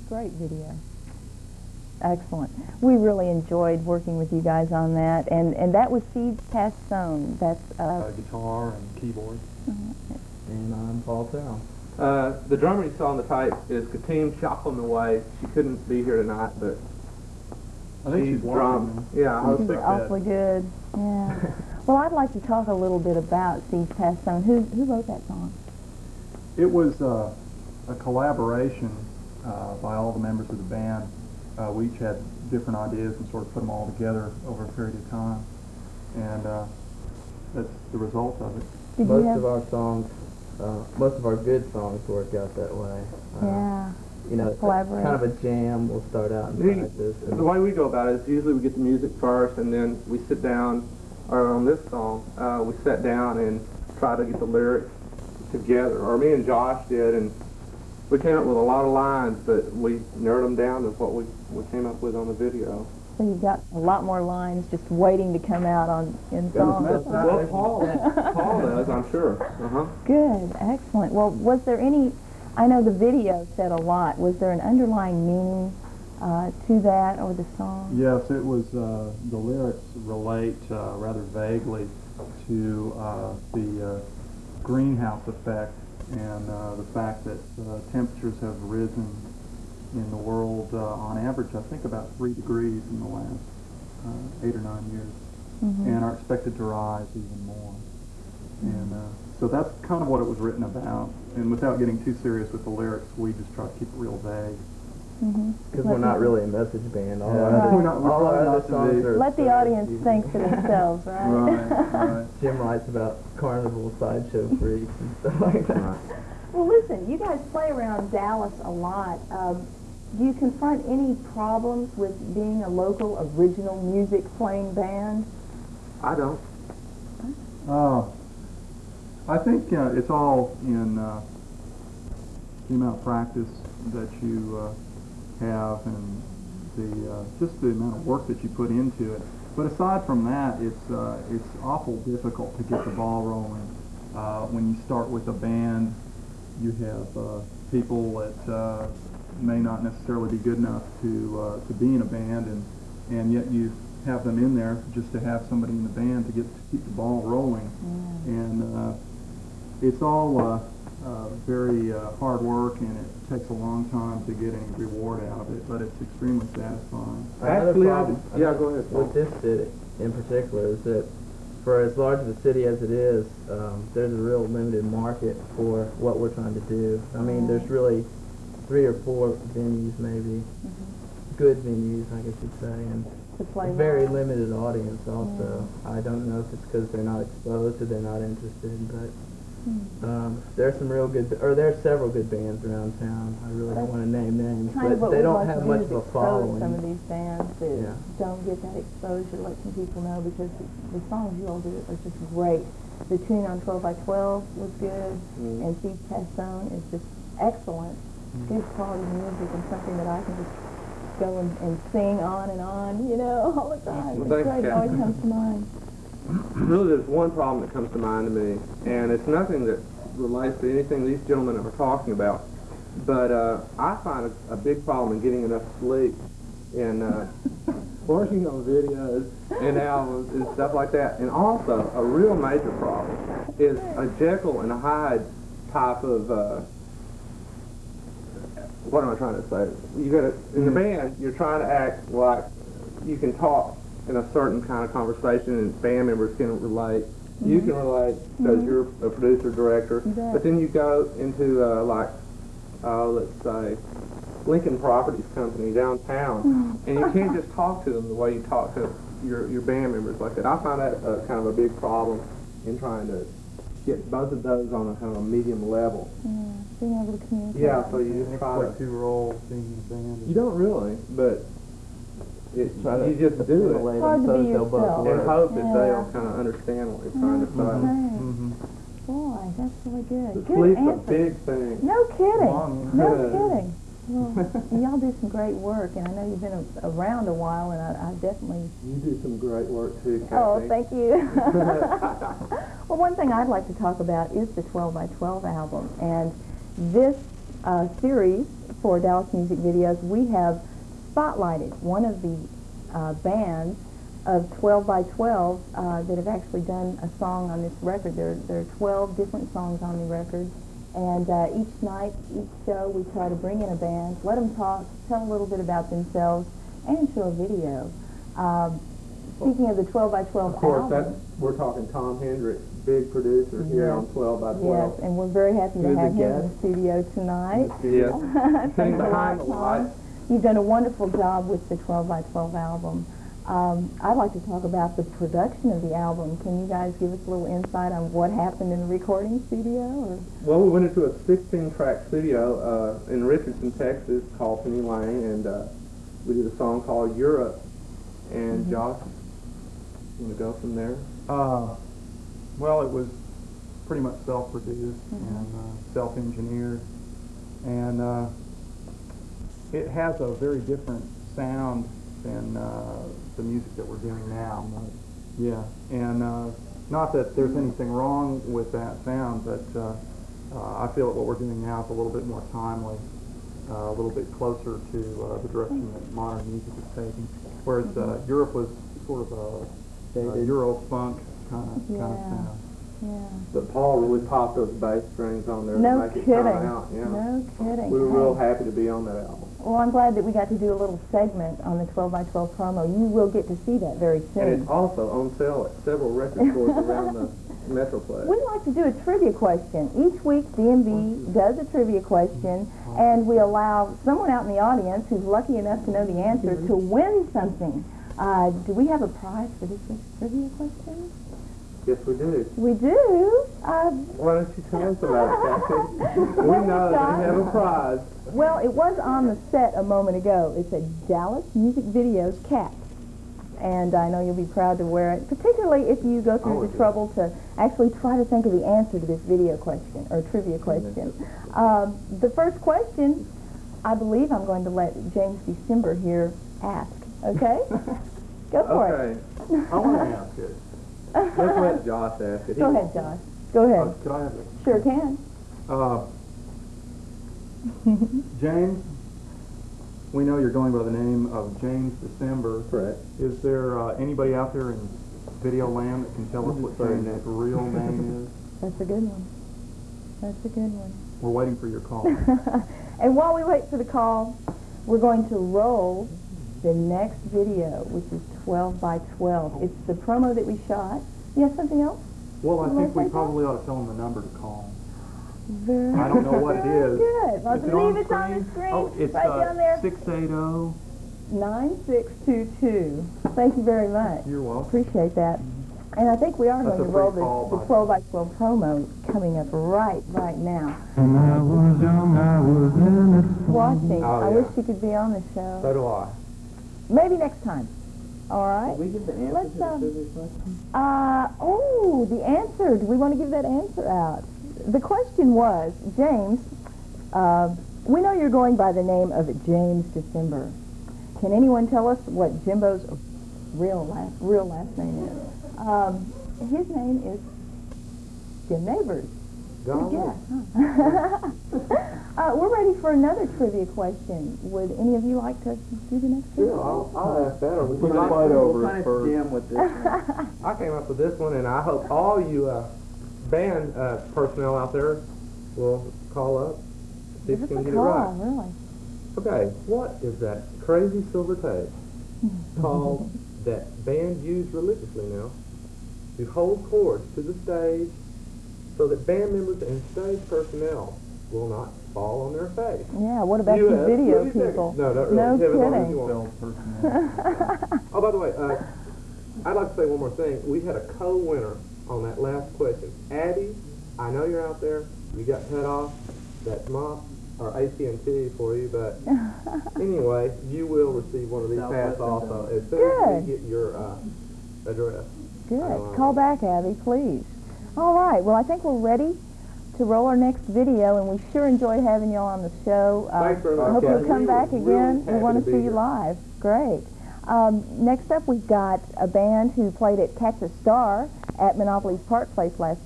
great video. Excellent. We really enjoyed working with you guys on that, and that was Seeds Past Sown. That's guitar and keyboard. And I'm Paul Terrill. The drummer you saw on the tape is Gittim Chalkamo. She couldn't be here tonight, but I think she's drummed. Yeah, she's awfully good. Yeah. Well, I'd like to talk a little bit about Seeds Past Sown. Who wrote that song? It was a collaboration by all the members of the band. We each had different ideas and sort of put them all together over a period of time, and that's the result of it. Most of our songs, most of our good songs work out that way. Yeah. You know, it's kind of a jam. We'll start out in practice. The way we go about it is usually we get the music first, and then we sit down, or on this song, we sat down and try to get the lyrics together. Or me and Josh did, and we came up with a lot of lines, but we narrowed them down to what we came up with on the video. So you've got a lot more lines just waiting to come out in songs. Well, Paul does, I'm sure. Good, excellent. Well, was there any, I know the video said a lot, was there an underlying meaning to that or the song? Yes, it was, the lyrics relate rather vaguely to the greenhouse effect and the fact that temperatures have risen in the world on average, I think about 3 degrees in the last 8 or 9 years, and are expected to rise even more. And so that's kind of what it was written about. And without getting too serious with the lyrics, we just try to keep it real vague. Because we're not really a message band. All All our other songs are... Let the audience think for themselves, right? Right. Jim writes about carnival sideshow freaks and stuff like that. Well, listen, you guys play around Dallas a lot. Do you confront any problems with being a local original music playing band? I don't. I think it's all in the amount of practice that you have and just the amount of work that you put into it. But aside from that, it's awful difficult to get the ball rolling. When you start with a band, you have people that may not necessarily be good enough to be in a band, and yet you have them in there just to have somebody in the band to keep the ball rolling. And it's all very hard work, and it takes a long time to get any reward out of it, but it's extremely satisfying. Actually, yeah, go ahead. With this city in particular is that for as large of a city as it is, there's a real limited market for what we're trying to do. I mean, there's really 3 or 4 venues maybe, good venues I guess you'd say, and a very limited audience also. I don't know if it's because they're not exposed or they're not interested, but there's some real good, or there's several good bands around town. I really don't want to name names, but they don't have much of a following. Some of these bands that don't get that exposure, let some people know, because the songs you all do are just great. The tune on 12 by 12 was good, and Seeds Past Sown is just excellent. Good quality music, and something that I can just go and sing on and on, you know, all the time. It's great. It always comes to mind. Really, there's one problem that comes to mind to me, and it's nothing that relates to anything these gentlemen are talking about, but I find a big problem in getting enough sleep and working on videos and albums and stuff like that. And also, a real major problem is a Jekyll and Hyde type of what am I trying to say? You got in the band, you're trying to act like you can talk in a certain kind of conversation, and band members can relate. You can relate because you're a producer, director, but then you go into like, let's say, Lincoln Properties Company downtown, and you can't just talk to them the way you talk to your band members like that. I find that kind of a big problem in trying to get both of those on a kind of a medium level. Being able to communicate. Yeah, so you just try to... Play 2 roles being in the band. You don't really, but you just do it. It's hard to be yourself. And hope that they'll kind of understand what you're trying to say. Boy, that's really good. Sleep's a big thing. No kidding. No kidding. Well, y'all do some great work, and I know you've been around a while, and I definitely... You do some great work, too, Kathy. Oh, thank you. Well, one thing I'd like to talk about is the 12 by 12 album, and this series, for Dallas Music Videos, we have spotlighted one of the bands of 12 by 12 that have actually done a song on this record. There are 12 different songs on the record, and each night, each show, we try to bring in a band, let them talk, tell a little bit about themselves, and show a video. Speaking of the 12 by 12 Of course, album, we're talking Tom Hendricks, big producer here on 12 by 12. yes, and we're very happy to Who's have the him in the guest? studio tonight. Yes. Thanks Sitting a lot, behind the Tom. lights. You've done a wonderful job with the 12 by 12 album. I'd like to talk about the production of the album. Can you guys give us a little insight on what happened in the recording studio? Or? Well, we went into a 16-track studio in Richardson, Texas, called Penny Lane, and we did a song called Europe. And Josh, you want to go from there? Well, it was pretty much self-produced and self-engineered, and it has a very different sound than the music that we're doing now. Yeah, and not that there's anything wrong with that sound, but I feel that what we're doing now is a little bit more timely, a little bit closer to the direction that modern music is taking. Whereas Europe was sort of a Euro funk kind of sound. Yeah. But Paul really popped those bass strings on there No to make it kidding. come out. Yeah. No kidding. We were real happy to be on that album. Well, I'm glad that we got to do a little segment on the 12 by 12 promo. You will get to see that very soon. And it's also on sale at several record stores around the Metroplex. We like to do a trivia question. Each week, DMV does a trivia question, and we allow someone out in the audience who's lucky enough to know the answer to win something. Do we have a prize for this week's trivia question? Yes, we do. We do. Why don't you tell us about it, Kathy? We know that we have a prize. Well, it was on the set a moment ago. It's a Dallas Music Videos cap. And I know you'll be proud to wear it, particularly if you go through the trouble to actually try to think of the answer to this video question, or trivia question. The first question, I believe I'm going to let James December here ask. Okay? Go for it. Okay. I want to ask it. Let's let Josh ask it. Go ahead, Josh. Go ahead. Could I have it? Sure can. James, we know you're going by the name of James December. Correct. Is there anybody out there in video land that can tell us what James' real name is? That's a good one. That's a good one. We're waiting for your call. And while we wait for the call, we're going to roll the next video, which is 12 by 12. It's the promo that we shot. You have something else? Well, I You wanna think we say probably ought to tell them the number to call. Very I don't know what it is. Good. I Is it believe it's on the screen. Oh, it's right down there. 680. 9622. Thank you very much. You're welcome. Appreciate that. And I think we are That's going to a free roll call, the 12 by 12 promo coming up right now. When I was young, I was in it. Watching. Oh, I yeah. wish you could be on the show. So do I. Maybe next time. All right. we give the answer Let's, to the trivia question? the answer. Do we want to give that answer out? The question was, James, we know you're going by the name of James December. Can anyone tell us what Jimbo's real last name is? His name is Jim Neighbors. Good guess, huh? We're ready for another trivia question. Would any of you like to do the next one? Sure, I'll ask that. Or We can fight over it Punish first. Jim with this one. I came up with this one, and I hope all you band personnel out there will call up, see if Give you us can a get it call, right. really. Okay, what is that crazy silver tape called that bands use religiously now to hold cords to the stage so that band members and stage personnel will not fall on their face? Yeah, what about you US, video 30 seconds. people? No, not really. No Have it long as kidding. you want. Oh, by the way, I'd like to say one more thing. We had a co-winner on that last question. Abby, I know you're out there. You got cut off. That's MOP or AT&T for you, but anyway, you will receive one of these passes also as soon as we get your address. Good. Call back, Abby, please. All right. Well, I think we're ready to roll our next video, and we sure enjoyed having you all on the show. Thanks very much, I hope you'll Kathy. come We back were again. really We want happy to to be see you here. live. Great. Next up, we've got a band who played at Catch a Star at Monopoly's Park Place last